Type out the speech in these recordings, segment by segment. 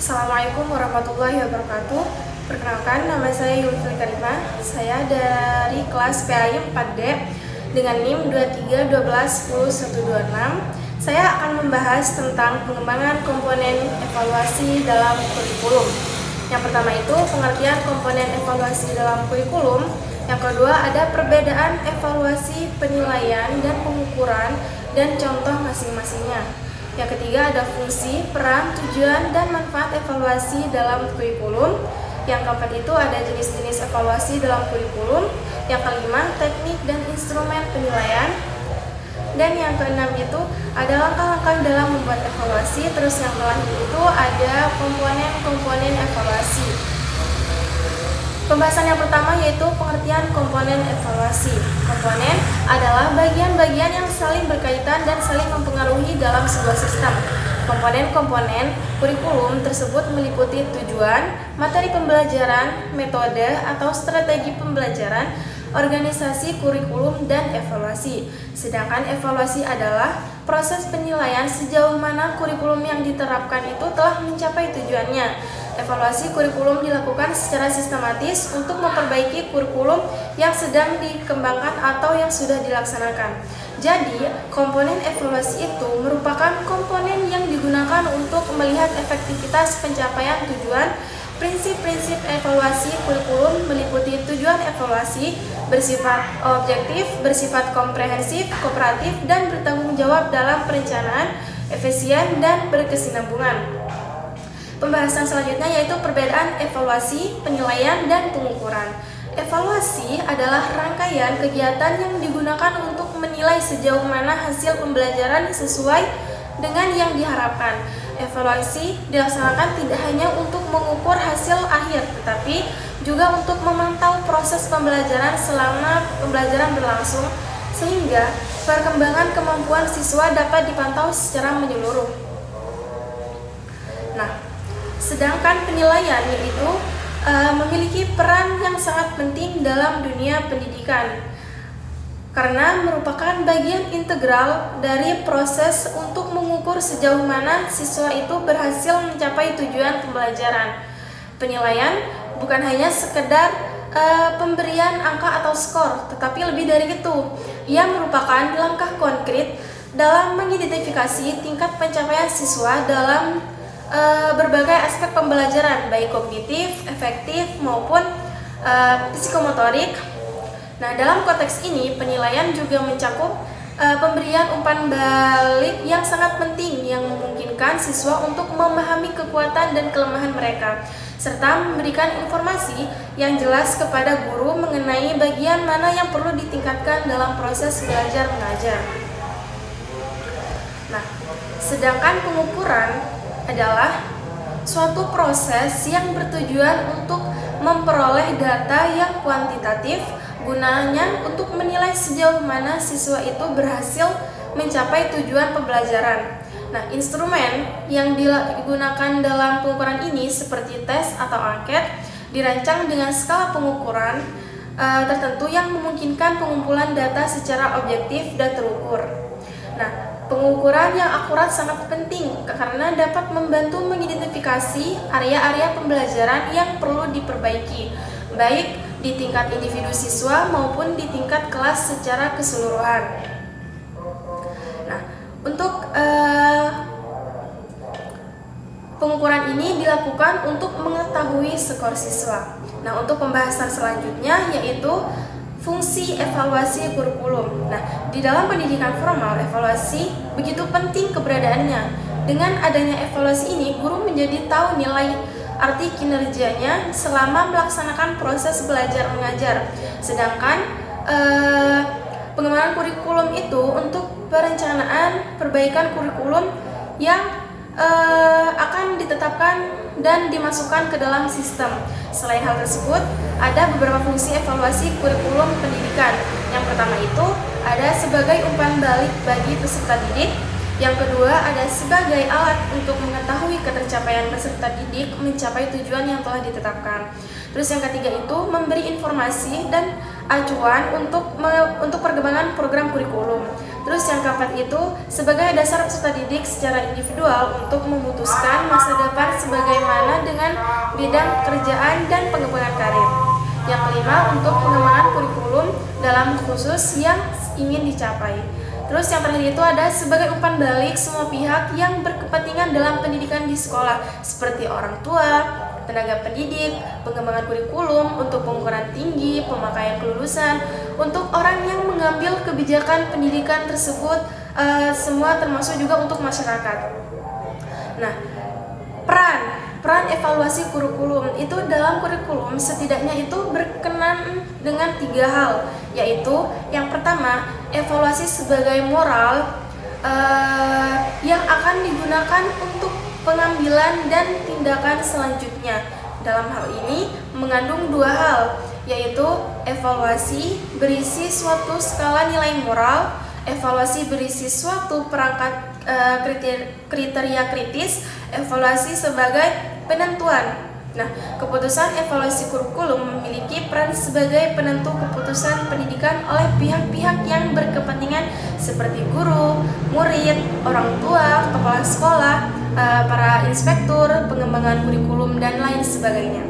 Assalamualaikum warahmatullahi wabarakatuh. Perkenalkan, nama saya Yulfil Karimah. Saya dari kelas PAI 4D dengan NIM 23121026. Saya akan membahas tentang pengembangan komponen evaluasi dalam kurikulum. Yang pertama itu pengertian komponen evaluasi dalam kurikulum. Yang kedua ada perbedaan evaluasi, penilaian, dan pengukuran dan contoh masing-masingnya. Yang ketiga ada fungsi, peran, tujuan, dan manfaat evaluasi dalam kurikulum. Yang keempat itu ada jenis-jenis evaluasi dalam kurikulum. Yang kelima teknik dan instrumen penilaian. Dan yang keenam itu ada langkah-langkah dalam membuat evaluasi. Terus yang terakhir itu ada komponen-komponen evaluasi. Pembahasan yang pertama yaitu pengertian komponen evaluasi. Komponen adalah bagian-bagian yang saling berkaitan dan saling mempengaruhi dalam sebuah sistem. Komponen-komponen kurikulum tersebut meliputi tujuan, materi pembelajaran, metode atau strategi pembelajaran, organisasi kurikulum, dan evaluasi. Sedangkan evaluasi adalah proses penilaian sejauh mana kurikulum yang diterapkan itu telah mencapai tujuannya. Evaluasi kurikulum dilakukan secara sistematis untuk memperbaiki kurikulum yang sedang dikembangkan atau yang sudah dilaksanakan. Jadi, komponen evaluasi itu merupakan komponen yang digunakan untuk melihat efektivitas pencapaian tujuan. Prinsip-prinsip evaluasi kurikulum meliputi tujuan evaluasi bersifat objektif, bersifat komprehensif, kooperatif, dan bertanggung jawab dalam perencanaan, efisien, dan berkesinambungan. Pembahasan selanjutnya yaitu perbedaan evaluasi, penilaian, dan pengukuran. Evaluasi adalah rangkaian kegiatan yang digunakan untuk menilai sejauh mana hasil pembelajaran sesuai dengan yang diharapkan. Evaluasi dilaksanakan tidak hanya untuk mengukur hasil akhir, tetapi juga untuk memantau proses pembelajaran selama pembelajaran berlangsung, sehingga perkembangan kemampuan siswa dapat dipantau secara menyeluruh. Nah, sedangkan penilaian yaitu memiliki peran yang sangat penting dalam dunia pendidikan karena merupakan bagian integral dari proses untuk mengukur sejauh mana siswa itu berhasil mencapai tujuan pembelajaran. Penilaian bukan hanya sekedar pemberian angka atau skor, tetapi lebih dari itu. Ia merupakan langkah konkret dalam mengidentifikasi tingkat pencapaian siswa dalam berbagai aspek pembelajaran, baik kognitif, efektif, maupun psikomotorik. Nah, dalam konteks ini, penilaian juga mencakup pemberian umpan balik yang sangat penting yang memungkinkan siswa untuk memahami kekuatan dan kelemahan mereka, serta memberikan informasi yang jelas kepada guru mengenai bagian mana yang perlu ditingkatkan dalam proses belajar mengajar. Nah, sedangkan pengukuran adalah suatu proses yang bertujuan untuk memperoleh data yang kuantitatif, gunanya untuk menilai sejauh mana siswa itu berhasil mencapai tujuan pembelajaran. Nah, instrumen yang digunakan dalam pengukuran ini seperti tes atau angket dirancang dengan skala pengukuran tertentu yang memungkinkan pengumpulan data secara objektif dan terukur. Nah, pengukuran yang akurat sangat penting karena dapat membantu mengidentifikasi area-area pembelajaran yang perlu diperbaiki, baik di tingkat individu siswa maupun di tingkat kelas secara keseluruhan. Nah, untuk pengukuran ini dilakukan untuk mengetahui skor siswa. Nah, untuk pembahasan selanjutnya yaitu fungsi evaluasi kurikulum. Nah, di dalam pendidikan formal, evaluasi begitu penting keberadaannya. Dengan adanya evaluasi ini, guru menjadi tahu nilai arti kinerjanya selama melaksanakan proses belajar mengajar. Sedangkan pengembangan kurikulum itu untuk perencanaan perbaikan kurikulum yang akan ditetapkan dan dimasukkan ke dalam sistem. Selain hal tersebut, ada beberapa fungsi evaluasi kurikulum pendidikan. Yang pertama itu ada sebagai umpan balik bagi peserta didik. Yang kedua ada sebagai alat untuk mengetahui ketercapaian peserta didik mencapai tujuan yang telah ditetapkan. Terus yang ketiga itu memberi informasi dan acuan untuk perkembangan program kurikulum. Terus yang keempat itu sebagai dasar peserta didik secara individual untuk memutuskan masa depan sebagaimana dengan bidang kerjaan dan pengembangan karir. Yang kelima untuk pengembangan kurikulum dalam khusus yang ingin dicapai. Terus yang terakhir itu ada sebagai umpan balik semua pihak yang berkepentingan dalam pendidikan di sekolah seperti orang tua, tenaga pendidik, pengembangan kurikulum untuk pengukuran tinggi, pemakaian kelulusan, untuk orang yang mengambil kebijakan pendidikan tersebut, semua termasuk juga untuk masyarakat. Nah, peran evaluasi kurikulum itu dalam kurikulum setidaknya itu berkenan dengan 3 hal, yaitu yang pertama evaluasi sebagai moral yang akan digunakan untuk pengambilan dan tindakan selanjutnya. Dalam hal ini mengandung 2 hal, yaitu evaluasi berisi suatu skala nilai moral, evaluasi berisi suatu perangkat kriteria kritis, evaluasi sebagai penentuan. Nah, keputusan evaluasi kurikulum memiliki peran sebagai penentu keputusan pendidikan oleh pihak-pihak yang berkepentingan seperti guru, murid, orang tua, kepala sekolah, para inspektur, pengembangan kurikulum, dan lain sebagainya.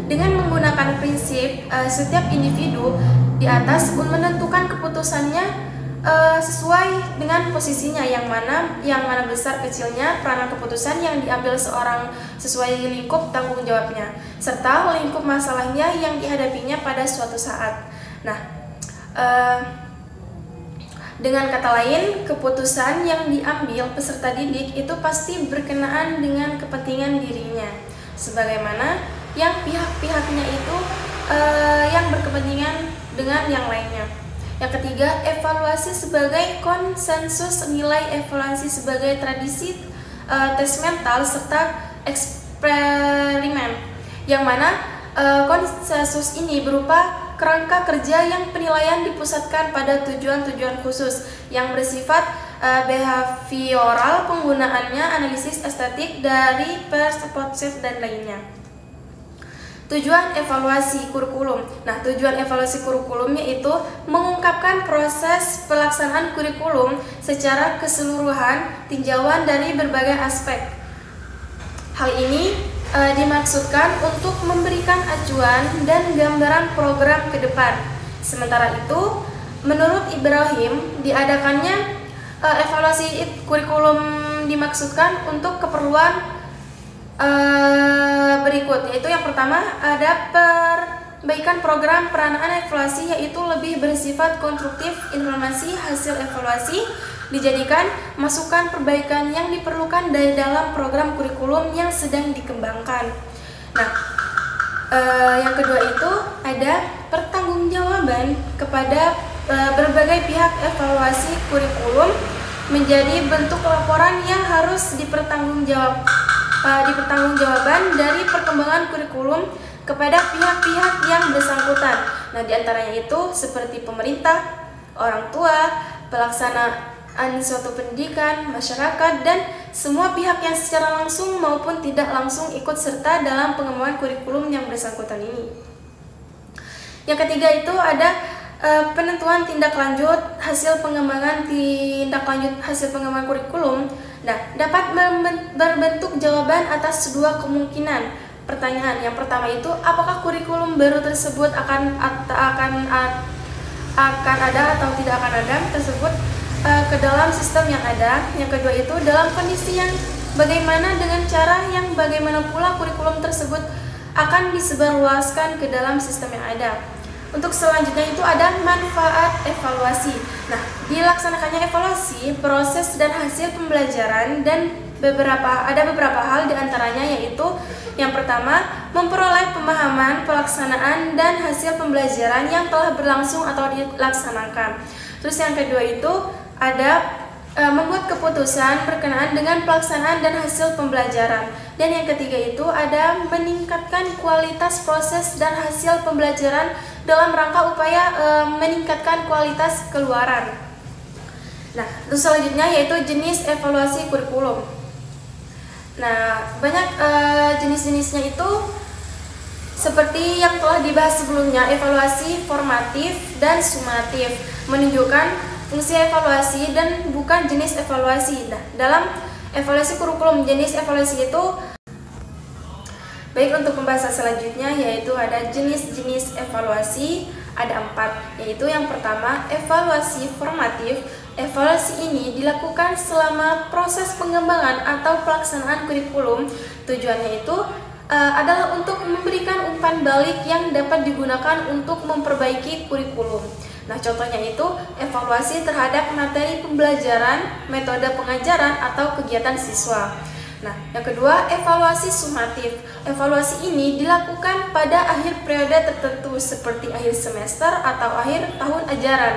Dengan menggunakan prinsip setiap individu di atas menentukan keputusannya sesuai dengan posisinya, yang mana besar kecilnya peranan keputusan yang diambil seorang sesuai lingkup tanggung jawabnya serta lingkup masalahnya yang dihadapinya pada suatu saat. Nah, dengan kata lain, keputusan yang diambil peserta didik itu pasti berkenaan dengan kepentingan dirinya, sebagaimana yang pihak-pihaknya itu yang berkepentingan dengan yang lainnya. Yang ketiga, evaluasi sebagai konsensus nilai, evaluasi sebagai tradisi tes mental serta eksperimen, yang mana konsensus ini berupa kerangka kerja yang penilaian dipusatkan pada tujuan-tujuan khusus yang bersifat behavioral, penggunaannya analisis estetik dari perspektif dan lainnya. Tujuan evaluasi kurikulum. Nah, tujuan evaluasi kurikulumnya itu mengungkapkan proses pelaksanaan kurikulum secara keseluruhan, tinjauan dari berbagai aspek. Hal ini dimaksudkan untuk memberikan acuan dan gambaran program ke depan. Sementara itu, menurut Ibrahim, diadakannya evaluasi kurikulum dimaksudkan untuk keperluan berikut, yaitu yang pertama ada perbaikan program peranaan evaluasi, yaitu lebih bersifat konstruktif. Informasi hasil evaluasi dijadikan masukan perbaikan yang diperlukan dari dalam program kurikulum yang sedang dikembangkan. Nah, yang kedua itu ada pertanggungjawaban kepada berbagai pihak evaluasi kurikulum menjadi bentuk laporan yang harus dipertanggungjawaban dari perkembangan kurikulum kepada pihak-pihak yang bersangkutan. Nah, diantaranya itu seperti pemerintah, orang tua, pelaksanaan suatu pendidikan, masyarakat, dan semua pihak yang secara langsung maupun tidak langsung ikut serta dalam pengembangan kurikulum yang bersangkutan ini. Yang ketiga itu ada penentuan tindak lanjut hasil pengembangan kurikulum. Nah, dapat berbentuk jawaban atas 2 kemungkinan pertanyaan. Yang pertama itu, apakah kurikulum baru tersebut akan ada atau tidak akan ada tersebut ke dalam sistem yang ada. Yang kedua itu, dalam kondisi yang bagaimana, dengan cara yang bagaimana pula kurikulum tersebut akan disebarluaskan ke dalam sistem yang ada. Untuk selanjutnya itu ada manfaat evaluasi. Nah, dilaksanakannya evaluasi, proses dan hasil pembelajaran, dan ada beberapa hal diantaranya, yaitu yang pertama, memperoleh pemahaman, pelaksanaan, dan hasil pembelajaran yang telah berlangsung atau dilaksanakan. Terus yang kedua itu ada membuat keputusan berkenaan dengan pelaksanaan dan hasil pembelajaran. Dan yang ketiga itu ada meningkatkan kualitas proses dan hasil pembelajaran dalam rangka upaya meningkatkan kualitas keluaran. Nah, terus selanjutnya yaitu jenis evaluasi kurikulum. Nah, banyak jenis-jenisnya itu seperti yang telah dibahas sebelumnya, evaluasi formatif dan sumatif menunjukkan fungsi evaluasi dan bukan jenis evaluasi. Nah, dalam evaluasi kurikulum, jenis evaluasi itu baik. Untuk pembahasan selanjutnya yaitu ada jenis-jenis evaluasi, ada 4, yaitu yang pertama evaluasi formatif. Evaluasi ini dilakukan selama proses pengembangan atau pelaksanaan kurikulum. Tujuannya itu adalah untuk memberikan umpan balik yang dapat digunakan untuk memperbaiki kurikulum. Nah, contohnya itu evaluasi terhadap materi pembelajaran, metode pengajaran, atau kegiatan siswa. Nah, yang kedua evaluasi sumatif. Evaluasi ini dilakukan pada akhir periode tertentu seperti akhir semester atau akhir tahun ajaran.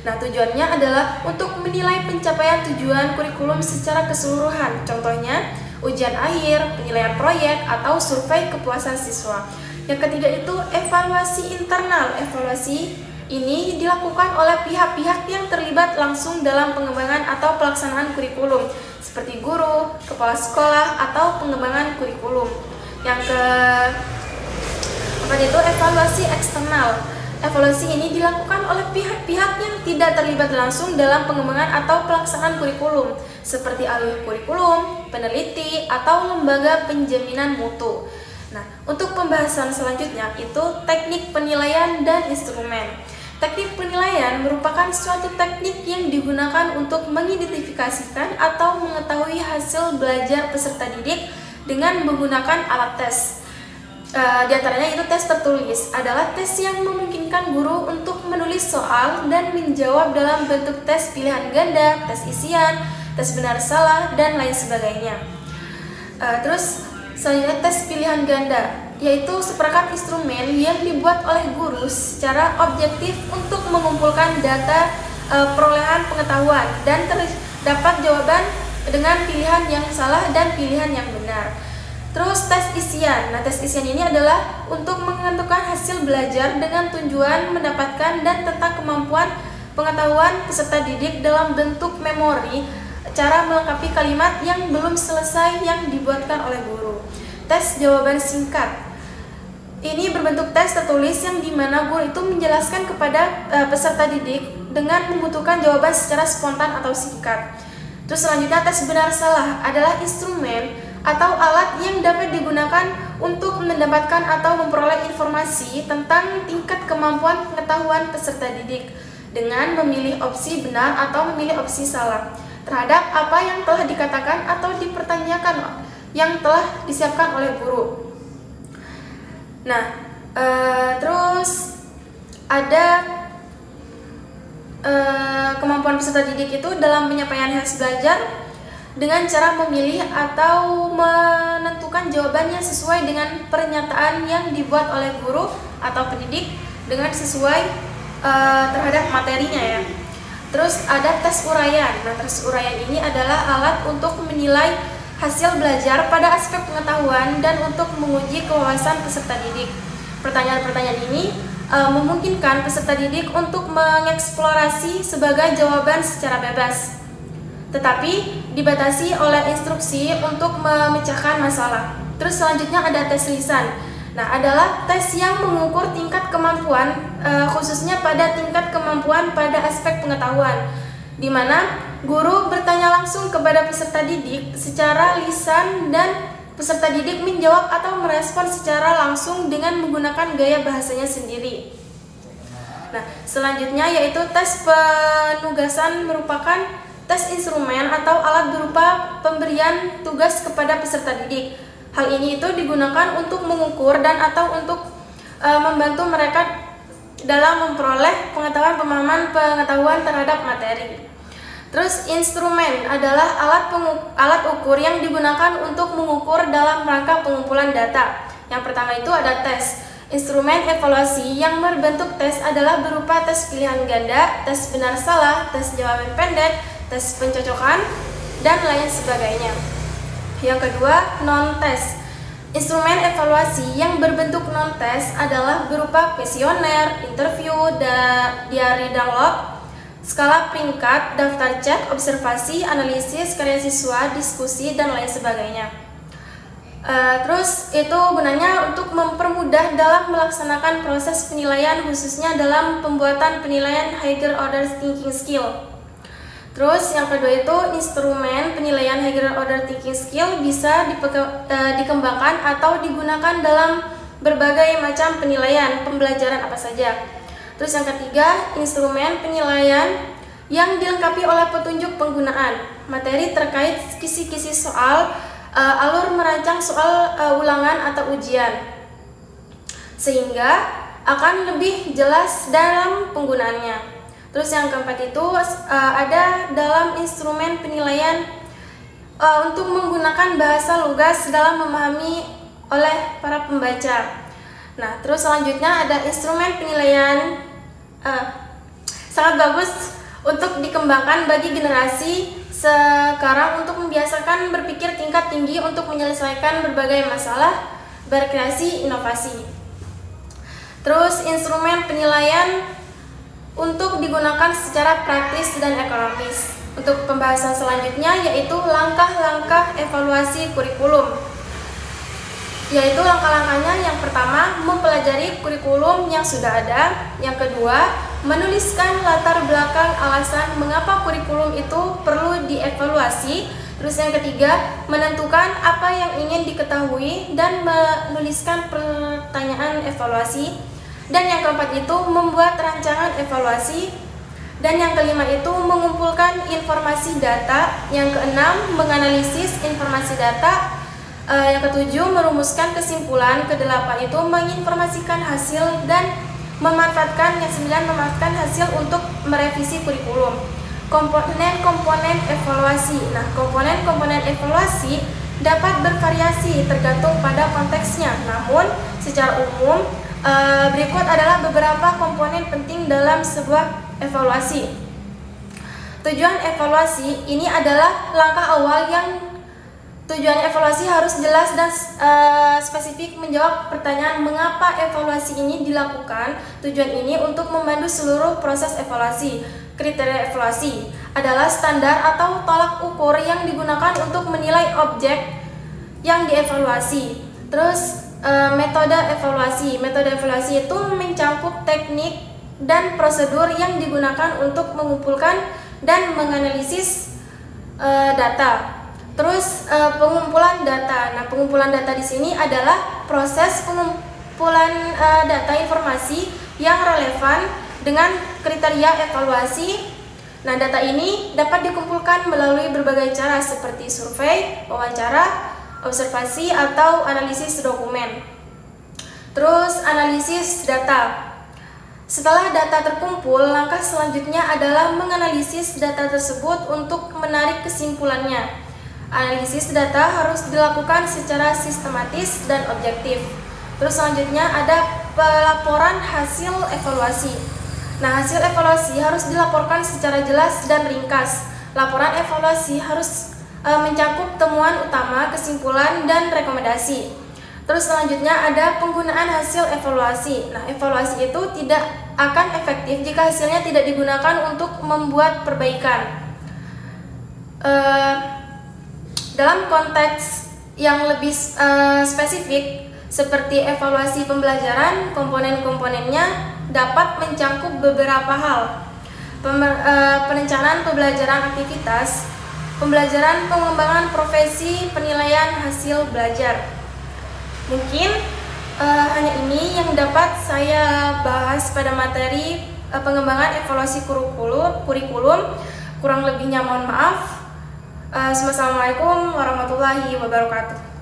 Nah, tujuannya adalah untuk menilai pencapaian tujuan kurikulum secara keseluruhan. Contohnya ujian akhir, penilaian proyek, atau survei kepuasan siswa. Yang ketiga itu evaluasi internal. Evaluasi ini dilakukan oleh pihak-pihak yang terlibat langsung dalam pengembangan atau pelaksanaan kurikulum, seperti guru, kepala sekolah, atau pengembangan kurikulum. Yang keempat itu evaluasi eksternal. Evaluasi ini dilakukan oleh pihak-pihak yang tidak terlibat langsung dalam pengembangan atau pelaksanaan kurikulum, seperti ahli kurikulum, peneliti, atau lembaga penjaminan mutu. Nah, untuk pembahasan selanjutnya itu teknik penilaian dan instrumen. Teknik penilaian merupakan suatu teknik yang digunakan untuk mengidentifikasikan atau mengetahui hasil belajar peserta didik dengan menggunakan alat tes. Di antaranya itu tes tertulis, adalah tes yang memungkinkan guru untuk menulis soal dan menjawab dalam bentuk tes pilihan ganda, tes isian, tes benar salah, dan lain sebagainya. Terus selanjutnya tes pilihan ganda, yaitu seperangkat instrumen yang dibuat oleh guru secara objektif untuk mengumpulkan data perolehan pengetahuan dan terdapat jawaban dengan pilihan yang salah dan pilihan yang benar. Terus tes isian. Nah, tes isian ini adalah untuk menentukan hasil belajar dengan tujuan mendapatkan dan tentang kemampuan pengetahuan peserta didik dalam bentuk memori, cara melengkapi kalimat yang belum selesai yang dibuatkan oleh guru. Tes jawaban singkat. Ini berbentuk tes tertulis yang dimana guru itu menjelaskan kepada peserta didik dengan membutuhkan jawaban secara spontan atau singkat. Terus selanjutnya tes benar salah adalah instrumen atau alat yang dapat digunakan untuk mendapatkan atau memperoleh informasi tentang tingkat kemampuan pengetahuan peserta didik dengan memilih opsi benar atau memilih opsi salah terhadap apa yang telah dikatakan atau dipertanyakan yang telah disiapkan oleh guru. Nah, terus ada kemampuan peserta didik itu dalam penyampaian hasil belajar dengan cara memilih atau menentukan jawabannya sesuai dengan pernyataan yang dibuat oleh guru atau pendidik dengan sesuai terhadap materinya ya. Terus ada tes uraian. Nah, tes uraian ini adalah alat untuk menilai hasil belajar pada aspek pengetahuan dan untuk menguji kewawasan peserta didik. Pertanyaan-pertanyaan ini memungkinkan peserta didik untuk mengeksplorasi sebagai jawaban secara bebas, tetapi dibatasi oleh instruksi untuk memecahkan masalah. Terus selanjutnya ada tes lisan. Nah, adalah tes yang mengukur tingkat kemampuan, khususnya pada tingkat kemampuan pada aspek pengetahuan, di mana guru bertanya langsung kepada peserta didik secara lisan dan peserta didik menjawab atau merespon secara langsung dengan menggunakan gaya bahasanya sendiri. Nah, selanjutnya yaitu tes penugasan, merupakan tes instrumen atau alat berupa pemberian tugas kepada peserta didik. Hal ini itu digunakan untuk mengukur dan atau untuk membantu mereka dalam memperoleh pemahaman pengetahuan terhadap materi. Terus instrumen adalah alat ukur yang digunakan untuk mengukur dalam rangka pengumpulan data. Yang pertama itu ada tes. Instrumen evaluasi yang berbentuk tes adalah berupa tes pilihan ganda, tes benar salah, tes jawaban pendek, tes pencocokan, dan lain sebagainya. Yang kedua, non-tes. Instrumen evaluasi yang berbentuk non-tes adalah berupa kuesioner, interview, diary download, skala peringkat, daftar cek, observasi, analisis, karya siswa, diskusi, dan lain sebagainya. Terus itu gunanya untuk mempermudah dalam melaksanakan proses penilaian, khususnya dalam pembuatan penilaian higher order thinking skill. Terus yang kedua itu instrumen penilaian higher order thinking skill bisa dikembangkan atau digunakan dalam berbagai macam penilaian pembelajaran apa saja. Terus yang ketiga, instrumen penilaian yang dilengkapi oleh petunjuk penggunaan materi terkait kisi-kisi soal, alur merancang soal ulangan atau ujian, sehingga akan lebih jelas dalam penggunaannya. Terus yang keempat itu ada dalam instrumen penilaian untuk menggunakan bahasa lugas dalam memahami oleh para pembaca. Nah, terus selanjutnya ada instrumen penilaian sangat bagus untuk dikembangkan bagi generasi sekarang untuk membiasakan berpikir tingkat tinggi untuk menyelesaikan berbagai masalah, berkreasi inovasi. Terus instrumen penilaian untuk digunakan secara praktis dan ekonomis. Untuk pembahasan selanjutnya yaitu langkah-langkah evaluasi kurikulum. Yaitu langkah-langkahnya yang pertama, mempelajari kurikulum yang sudah ada. Yang kedua, menuliskan latar belakang alasan mengapa kurikulum itu perlu dievaluasi. Terus yang ketiga, menentukan apa yang ingin diketahui dan menuliskan pertanyaan evaluasi. Dan yang keempat itu membuat rancangan evaluasi. Dan yang kelima itu mengumpulkan informasi data. Yang keenam, menganalisis informasi data. Yang ketujuh, merumuskan kesimpulan. Kedelapan itu menginformasikan hasil dan memanfaatkan. Yang sembilan, memanfaatkan hasil untuk merevisi kurikulum. Komponen-komponen evaluasi. Nah, komponen-komponen evaluasi dapat bervariasi tergantung pada konteksnya. Namun, secara umum berikut adalah beberapa komponen penting dalam sebuah evaluasi. Tujuan evaluasi ini adalah langkah awal yang tujuan evaluasi harus jelas dan spesifik menjawab pertanyaan mengapa evaluasi ini dilakukan. Tujuan ini untuk membantu seluruh proses evaluasi. Kriteria evaluasi adalah standar atau tolak ukur yang digunakan untuk menilai objek yang dievaluasi. Terus metode evaluasi. Metode evaluasi itu mencakup teknik dan prosedur yang digunakan untuk mengumpulkan dan menganalisis data. Terus pengumpulan data. Nah, pengumpulan data di sini adalah proses pengumpulan data informasi yang relevan dengan kriteria evaluasi. Nah, data ini dapat dikumpulkan melalui berbagai cara seperti survei, wawancara, observasi atau analisis dokumen. Terus analisis data. Setelah data terkumpul, langkah selanjutnya adalah menganalisis data tersebut untuk menarik kesimpulannya. Analisis data harus dilakukan secara sistematis dan objektif. Terus selanjutnya ada pelaporan hasil evaluasi. Nah, hasil evaluasi harus dilaporkan secara jelas dan ringkas. Laporan evaluasi harus mencakup temuan utama, kesimpulan, dan rekomendasi. Terus selanjutnya ada penggunaan hasil evaluasi. Nah, evaluasi itu tidak akan efektif jika hasilnya tidak digunakan untuk membuat perbaikan. Dalam konteks yang lebih spesifik, seperti evaluasi pembelajaran, komponen-komponennya dapat mencakup beberapa hal. Perencanaan pembelajaran aktivitas, pembelajaran pengembangan profesi, penilaian hasil belajar. Mungkin hanya ini yang dapat saya bahas pada materi pengembangan evaluasi kurikulum. Kurang lebihnya mohon maaf. Wassalamualaikum warahmatullahi wabarakatuh.